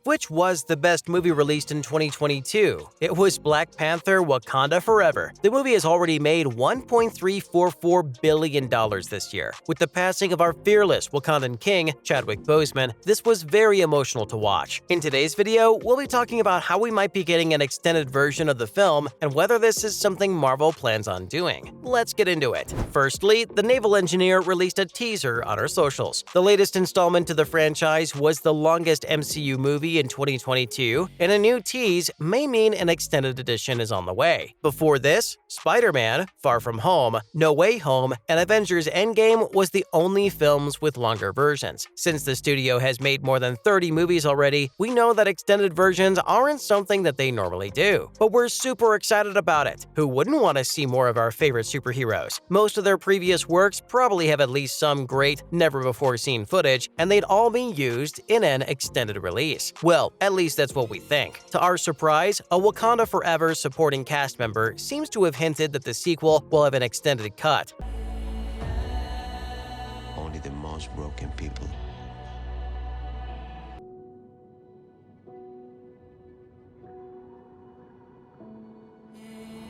which was the best movie released in 2022? It was Black Panther: Wakanda Forever. The movie has already made $1.344 billion this year. With the passing of our fearless Wakandan king, Chadwick Boseman, this was very emotional to watch. In today's video, we'll be talking about how we might be getting an extended version of the film and whether this is something Marvel plans on doing. Let's get into it. Firstly, the naval engineer released a teaser on her socials. The latest installment to the franchise was the longest MCU movie in 2022, and a new tease may mean an extended edition is on the way. Before this, Spider-Man: Far From Home, No Way Home, and Avengers: Endgame was the only films with longer versions. Since the studio has made more than 30 movies already, we know that extended versions aren't something that they normally do. But we're super excited about it. Who wouldn't want to see more of our favorite superheroes? Most of their previous works probably have at least some great, never-before-seen footage, and they'd all be used in an extended release. Well, at least that's what we think. To our surprise, a Wakanda Forever supporting cast member seems to have hinted that the sequel will have an extended cut. Only the most broken people.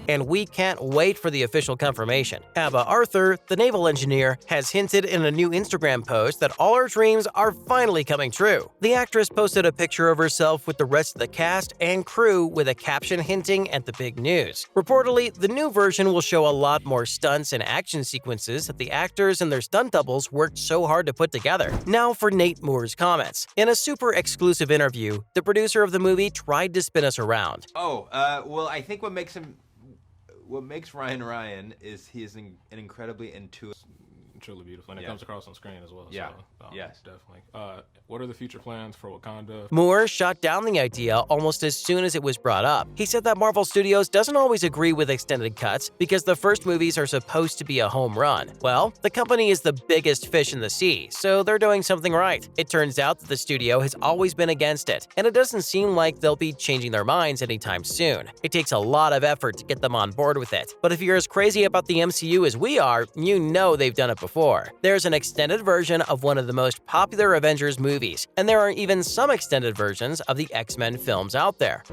And we can't wait for the official confirmation. Ava Arthur, the naval engineer, has hinted in a new Instagram post that all her dreams are finally coming true. The actress posted a picture of herself with the rest of the cast and crew with a caption hinting at the big news. Reportedly, the new version will show a lot more stunts and action sequences that the actors and their stunt doubles worked so hard to put together. Now for Nate Moore's comments. In a super exclusive interview, the producer of the movie tried to spin us around. Well, I think what makes Ryan is he is an incredibly intuitive. Truly beautiful, and it comes across on screen as well. Yeah, so, yes, definitely. What are the future plans for Wakanda? Moore shot down the idea almost as soon as it was brought up. He said that Marvel Studios doesn't always agree with extended cuts because the first movies are supposed to be a home run. Well, the company is the biggest fish in the sea, so they're doing something right. It turns out that the studio has always been against it, and it doesn't seem like they'll be changing their minds anytime soon. It takes a lot of effort to get them on board with it, but if you're as crazy about the MCU as we are, you know they've done it before. There's an extended version of one of the most popular Avengers movies, and there are even some extended versions of the X-Men films out there.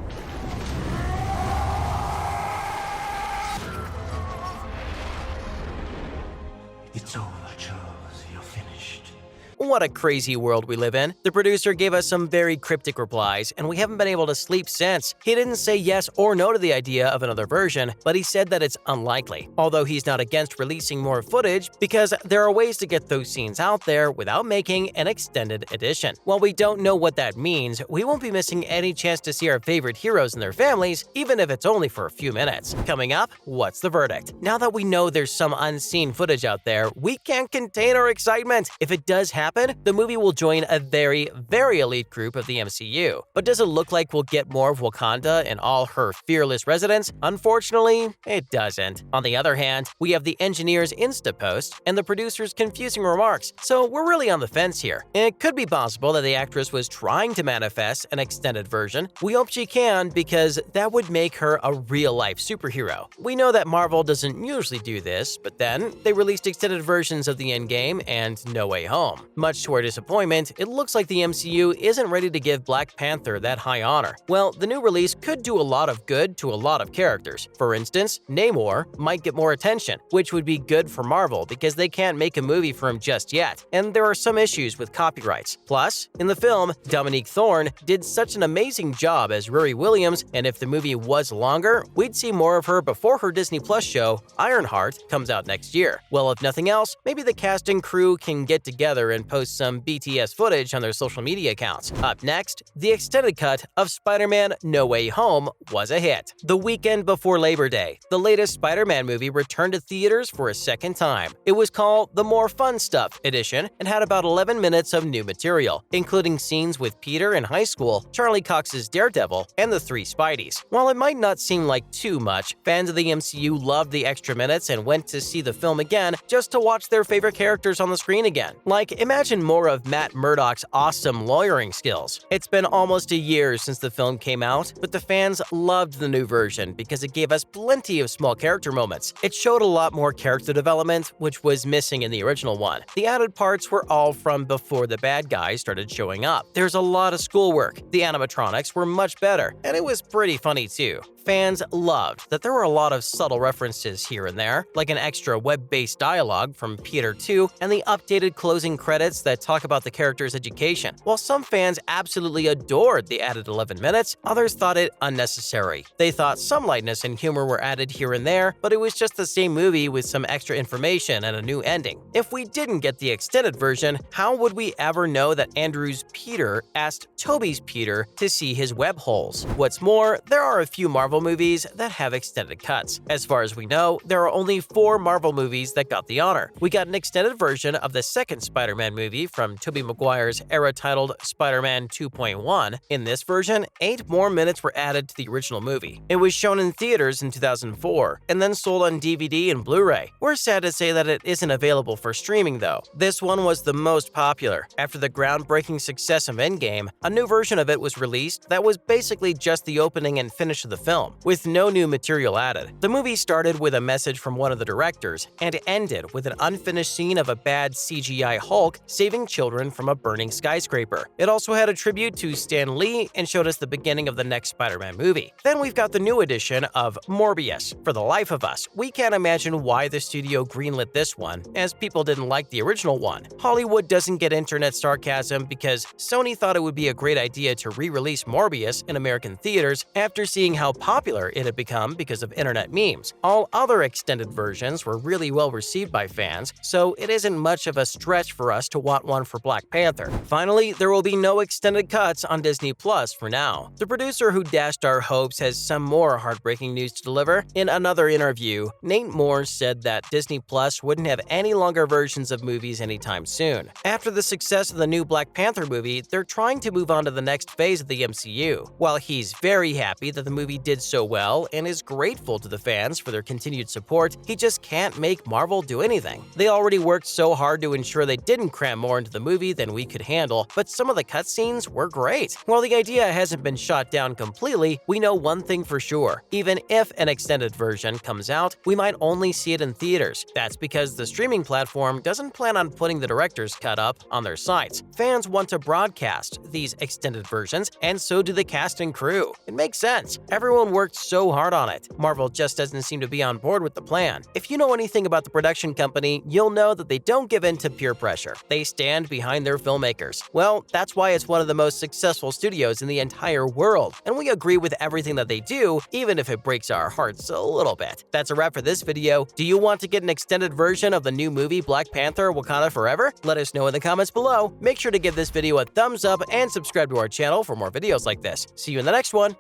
It's over, Charles. You're finished. What a crazy world we live in. The producer gave us some very cryptic replies, and we haven't been able to sleep since. He didn't say yes or no to the idea of another version, but he said that it's unlikely. Although he's not against releasing more footage, because there are ways to get those scenes out there without making an extended edition. While we don't know what that means, we won't be missing any chance to see our favorite heroes and their families, even if it's only for a few minutes. Coming up, what's the verdict? Now that we know there's some unseen footage out there, we can't contain our excitement. If it does happen, the movie will join a very, very elite group of the MCU. But does it look like we'll get more of Wakanda and all her fearless residents? Unfortunately, it doesn't. On the other hand, we have the engineer's Insta post and the producer's confusing remarks, so we're really on the fence here. It could be possible that the actress was trying to manifest an extended version. We hope she can, because that would make her a real-life superhero. We know that Marvel doesn't usually do this, but then they released extended versions of the Endgame and No Way Home. Much to our disappointment, it looks like the MCU isn't ready to give Black Panther that high honor. Well, the new release could do a lot of good to a lot of characters. For instance, Namor might get more attention, which would be good for Marvel because they can't make a movie for him just yet, and there are some issues with copyrights. Plus, in the film, Dominique Thorne did such an amazing job as Riri Williams, and if the movie was longer, we'd see more of her before her Disney Plus show, Ironheart, comes out next year. Well, if nothing else, maybe the cast and crew can get together and post some BTS footage on their social media accounts. Up next, the extended cut of Spider-Man: No Way Home was a hit. The weekend before Labor Day, the latest Spider-Man movie returned to theaters for a second time. It was called the More Fun Stuff edition and had about 11 minutes of new material, including scenes with Peter in high school, Charlie Cox's Daredevil, and the three Spideys. While it might not seem like too much, fans of the MCU loved the extra minutes and went to see the film again just to watch their favorite characters on the screen again. Like, imagine Imagine more of Matt Murdock's awesome lawyering skills. It's been almost a year since the film came out, but the fans loved the new version because it gave us plenty of small character moments. It showed a lot more character development, which was missing in the original one. The added parts were all from before the bad guys started showing up. There's a lot of schoolwork, the animatronics were much better, and it was pretty funny too. Fans loved that there were a lot of subtle references here and there, like an extra web-based dialogue from Peter 2 and the updated closing credits that talk about the character's education. While some fans absolutely adored the added 11 minutes, others thought it unnecessary. They thought some lightness and humor were added here and there, but it was just the same movie with some extra information and a new ending. If we didn't get the extended version, how would we ever know that Andrew's Peter asked Toby's Peter to see his web holes? What's more, there are a few Marvel movies that have extended cuts. As far as we know, there are only 4 Marvel movies that got the honor. We got an extended version of the second Spider-Man movie from Tobey Maguire's era titled Spider-Man 2.1. In this version, 8 more minutes were added to the original movie. It was shown in theaters in 2004 and then sold on DVD and Blu-ray. We're sad to say that it isn't available for streaming though. This one was the most popular. After the groundbreaking success of Endgame, a new version of it was released that was basically just the opening and finish of the film, with no new material added. The movie started with a message from one of the directors and ended with an unfinished scene of a bad CGI Hulk saving children from a burning skyscraper. It also had a tribute to Stan Lee and showed us the beginning of the next Spider-Man movie. Then we've got the new edition of Morbius. For the life of us, we can't imagine why the studio greenlit this one, as people didn't like the original one. Hollywood doesn't get internet sarcasm because Sony thought it would be a great idea to re-release Morbius in American theaters after seeing how popular it had become because of internet memes. All other extended versions were really well received by fans, so it isn't much of a stretch for us to want one for Black Panther. Finally, there will be no extended cuts on Disney Plus for now. The producer who dashed our hopes has some more heartbreaking news to deliver. In another interview, Nate Moore said that Disney Plus wouldn't have any longer versions of movies anytime soon. After the success of the new Black Panther movie, they're trying to move on to the next phase of the MCU. While he's very happy that the movie did so well and is grateful to the fans for their continued support, he just can't make Marvel do anything. They already worked so hard to ensure they didn't cram more into the movie than we could handle, but some of the cutscenes were great. While the idea hasn't been shot down completely, we know one thing for sure. Even if an extended version comes out, we might only see it in theaters. That's because the streaming platform doesn't plan on putting the director's cut up on their sites. Fans want to broadcast these extended versions, and so do the cast and crew. It makes sense. Everyone worked so hard on it. Marvel just doesn't seem to be on board with the plan. If you know anything about the production company, you'll know that they don't give in to peer pressure. They stand behind their filmmakers. Well, that's why it's one of the most successful studios in the entire world, and we agree with everything that they do, even if it breaks our hearts a little bit. That's a wrap for this video. Do you want to get an extended version of the new movie Black Panther: Wakanda Forever? Let us know in the comments below. Make sure to give this video a thumbs up and subscribe to our channel for more videos like this. See you in the next one.